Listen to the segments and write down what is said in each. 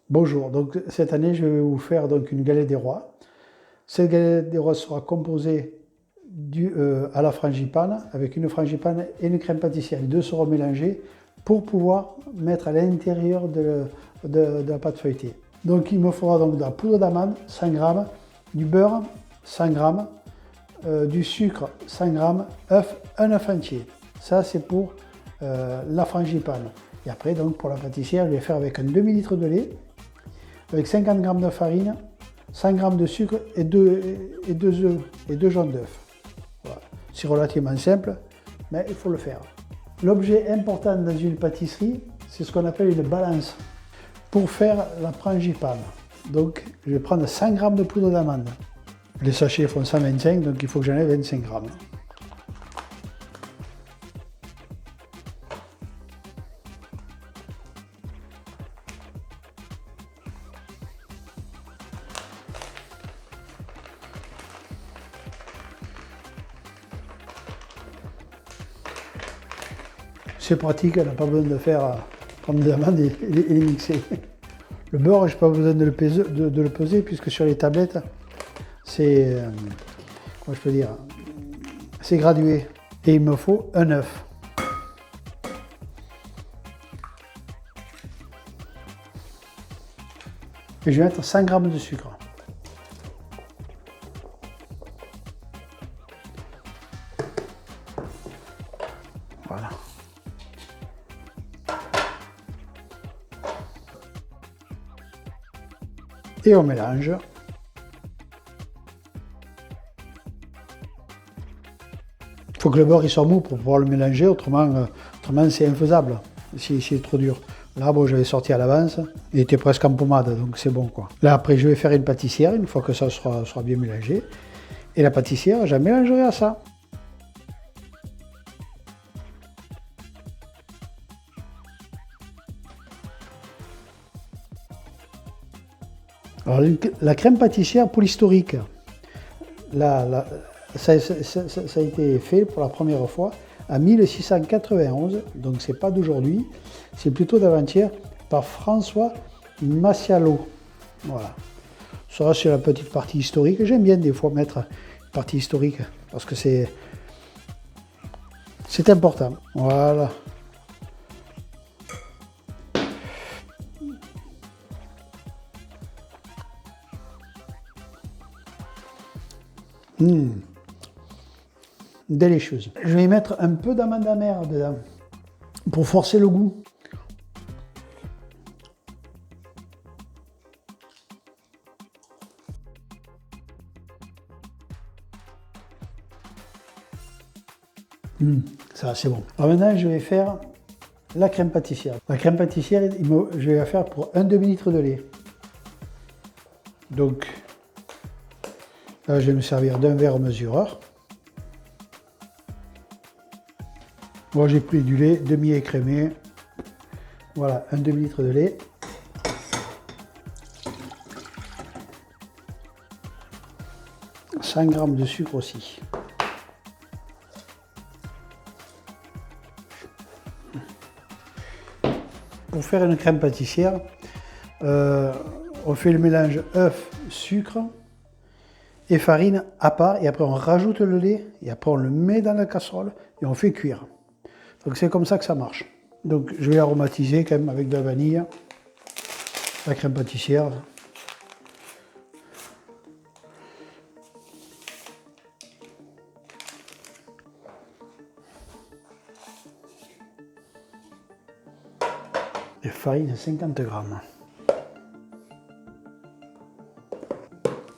Bonjour, donc cette année je vais vous faire donc une galette des rois. Cette galette des rois sera composée à la frangipane avec une frangipane et une crème pâtissière. Les deux seront mélangés pour pouvoir mettre à l'intérieur de la pâte feuilletée. Donc il me faudra donc de la poudre d'amande 100 g, du beurre 100 g, du sucre 100 g, un œuf entier. Ça c'est pour la frangipane. Et après donc pour la pâtissière je vais faire avec un demi-litre de lait, avec 50 g de farine, 100 g de sucre et deux œufs et 2 jaunes d'œufs. Voilà. C'est relativement simple, mais il faut le faire. L'objet important dans une pâtisserie, c'est ce qu'on appelle une balance. Pour faire la frangipane, donc je vais prendre 100 g de poudre d'amande. Les sachets font 125, donc il faut que j'en ai 25 g. C'est pratique, on n'a pas besoin de prendre des amandes et les mixer. Le beurre, je n'ai pas besoin de le peser puisque sur les tablettes, c'est, comment je peux dire, c'est gradué. Et il me faut un œuf. Et je vais mettre 100 g de sucre. Voilà. Et on mélange. Il faut que le beurre il soit mou pour pouvoir le mélanger, autrement c'est infaisable si c'est trop dur. Là, bon, j'avais sorti à l'avance, il était presque en pommade, donc c'est bon quoi. Là, après, je vais faire une pâtissière, une fois que ça sera bien mélangé. Et la pâtissière, je la mélangerai à ça. Alors, la crème pâtissière pour l'historique, ça a été fait pour la première fois en 1691, donc c'est pas d'aujourd'hui, c'est plutôt d'avant-hier, par François Massialo. Voilà. Ça, c'est la petite partie historique. J'aime bien des fois mettre une partie historique parce que c'est important. Voilà. Délicieuse. Je vais y mettre un peu d'amande amère dedans pour forcer le goût. Ça c'est bon. Alors maintenant je vais faire la crème pâtissière. La crème pâtissière, je vais la faire pour un demi-litre de lait. Donc là je vais me servir d'un verre mesureur. Moi j'ai pris du lait demi-écrémé. Voilà, un demi-litre de lait. « 100 g de sucre aussi. Pour faire une crème pâtissière, on fait le mélange œuf, sucre et farine à part, et après on rajoute le lait, et après on le met dans la casserole et on fait cuire. Donc c'est comme ça que ça marche. Donc je vais aromatiser quand même avec de la vanille, la crème pâtissière. Et farine 50 g.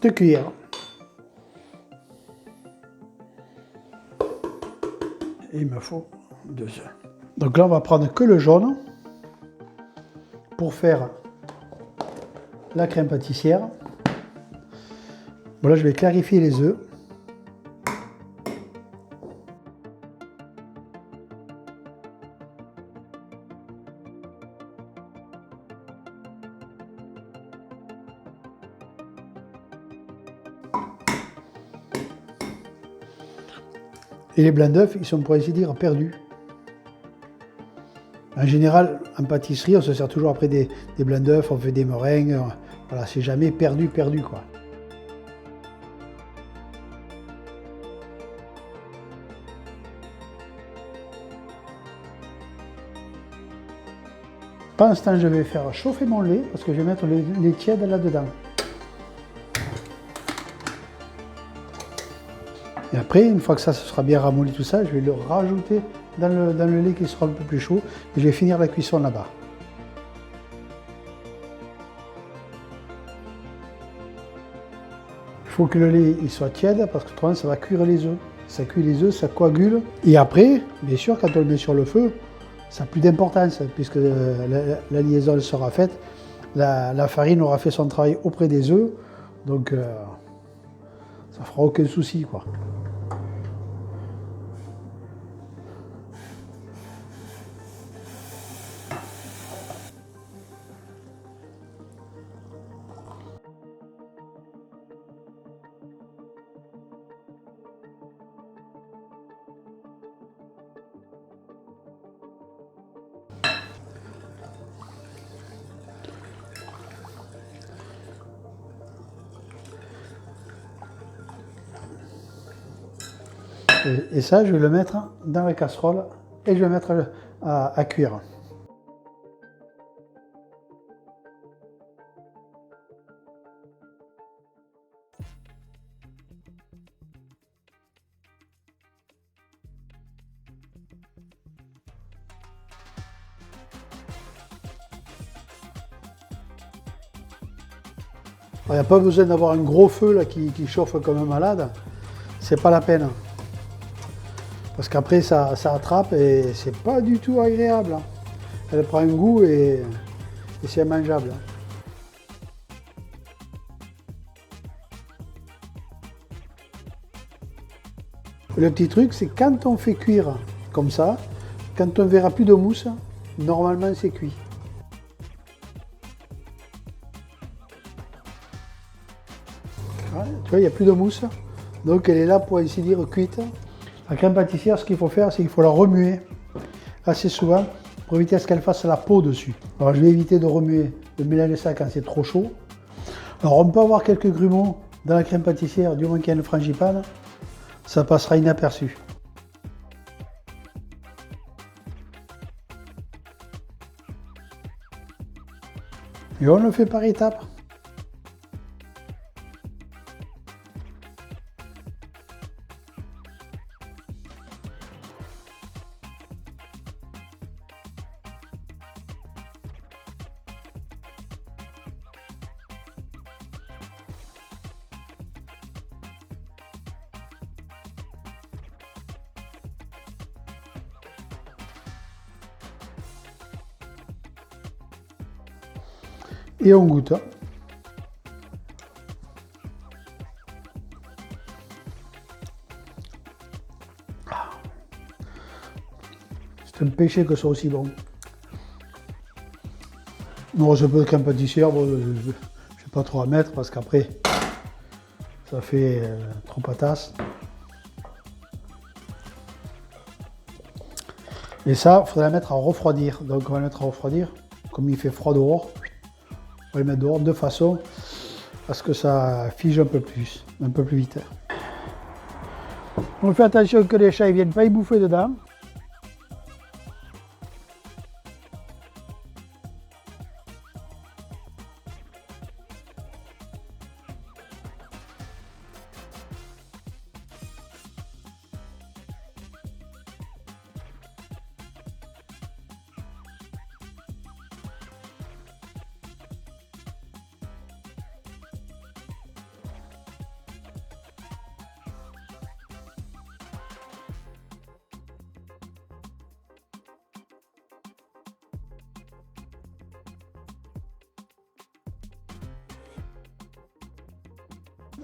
2 cuillères. Et il me faut 2 œufs. Donc là on va prendre que le jaune pour faire la crème pâtissière. Bon là je vais clarifier les œufs. Et les blancs d'œufs, ils sont pour ainsi dire perdus. En général, en pâtisserie, on se sert toujours après des blancs d'œufs, on fait des meringues. Voilà, c'est jamais perdu, quoi. Pendant ce temps, je vais faire chauffer mon lait parce que je vais mettre le lait tiède là-dedans. Et après, une fois que ça sera bien ramolli tout ça, je vais le rajouter dans le lait qui sera un peu plus chaud et je vais finir la cuisson là-bas. Il faut que le lait il soit tiède parce que autrement ça va cuire les œufs. Ça cuit les œufs, ça coagule. Et après, bien sûr, quand on le met sur le feu, ça n'a plus d'importance puisque la liaison sera faite. La farine aura fait son travail auprès des œufs, donc ça fera aucun souci, quoi. Et ça, je vais le mettre dans la casserole et je vais mettre à cuire. Il n'y a pas besoin d'avoir un gros feu là, qui chauffe comme un malade, c'est pas la peine. Parce qu'après ça attrape et c'est pas du tout agréable. Elle prend un goût et c'est immangeable. Le petit truc, c'est quand on fait cuire comme ça, quand on verra plus de mousse, normalement c'est cuit. Ouais, tu vois, il n'y a plus de mousse, donc elle est là pour ainsi dire cuite. La crème pâtissière, ce qu'il faut faire, c'est qu'il faut la remuer assez souvent pour éviter à ce qu'elle fasse la peau dessus. Alors je vais éviter de remuer, de mélanger ça quand c'est trop chaud. Alors on peut avoir quelques grumeaux dans la crème pâtissière, du moins qu'il y a une frangipane, ça passera inaperçu. Et on le fait par étapes. Et on goûte. C'est un péché que ce soit aussi bon. Bon, je peux crème pâtissière, bon, je ne vais pas trop en mettre parce qu'après, ça fait trop patasse. Et ça, il faudrait la mettre à refroidir. Donc on va la mettre à refroidir. Comme il fait froid dehors, on va le mettre dehors de façon à ce que ça fige un peu plus vite. On fait attention que les chats ne viennent pas y bouffer dedans.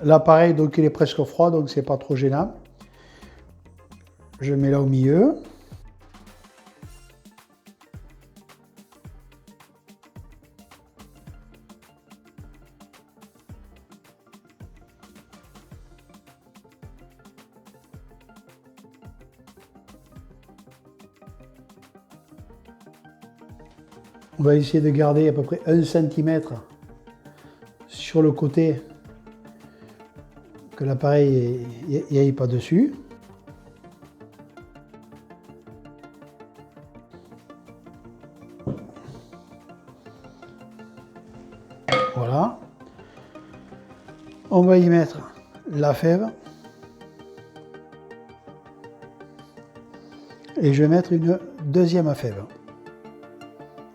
L'appareil, donc il est presque froid, donc c'est pas trop gênant. Je mets là au milieu. On va essayer de garder à peu près 1 cm sur le côté, que l'appareil n'y aille pas dessus. Voilà. On va y mettre la fève. Et je vais mettre une deuxième fève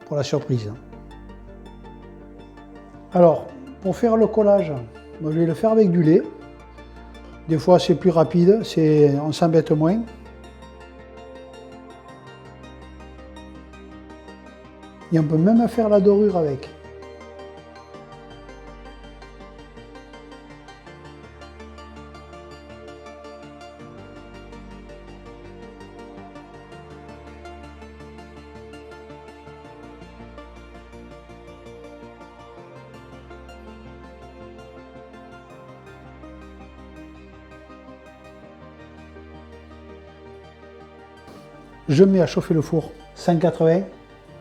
pour la surprise. Alors, pour faire le collage, moi, je vais le faire avec du lait. Des fois, c'est plus rapide, on s'embête moins. Et on peut même faire la dorure avec. Je mets à chauffer le four 180.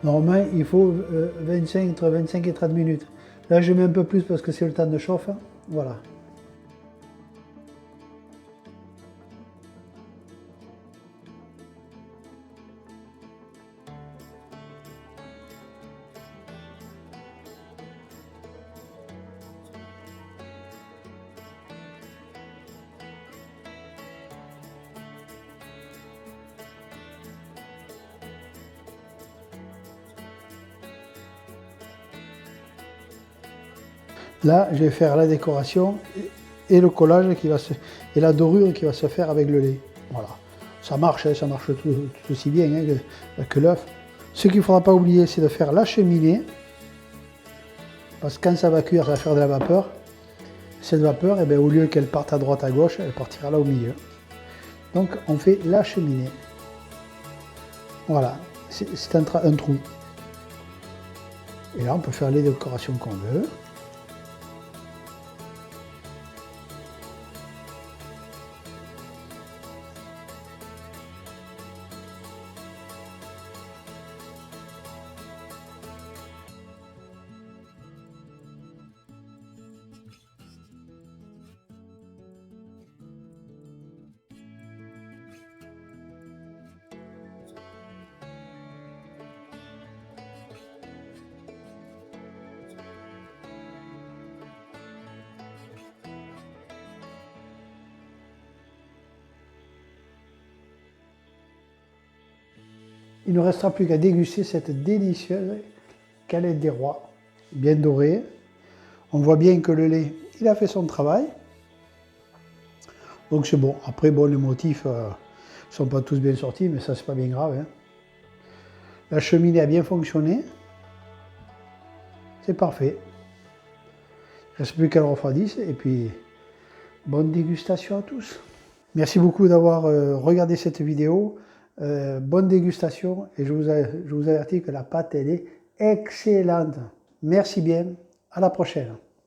Normalement, il faut entre 25 et 30 minutes. Là, je mets un peu plus parce que c'est le temps de chauffe. Voilà. Là, je vais faire la décoration et le collage et la dorure qui va se faire avec le lait. Voilà. Ça marche tout aussi bien que l'œuf. Ce qu'il ne faudra pas oublier, c'est de faire la cheminée. Parce que quand ça va cuire, ça va faire de la vapeur. Cette vapeur, eh bien, au lieu qu'elle parte à droite, à gauche, elle partira là au milieu. Donc, on fait la cheminée. Voilà. C'est un trou. Et là, on peut faire les décorations qu'on veut. Il ne restera plus qu'à déguster cette délicieuse galette des rois, bien dorée. On voit bien que le lait, il a fait son travail. Donc c'est bon. Après, bon, les motifs ne sont pas tous bien sortis, mais ça, c'est pas bien grave. Hein. La cheminée a bien fonctionné. C'est parfait. Il ne reste plus qu'à le refroidisse. Et puis, bonne dégustation à tous. Merci beaucoup d'avoir regardé cette vidéo. Bonne dégustation et je vous avertis que la pâte elle est excellente. Merci bien, à la prochaine.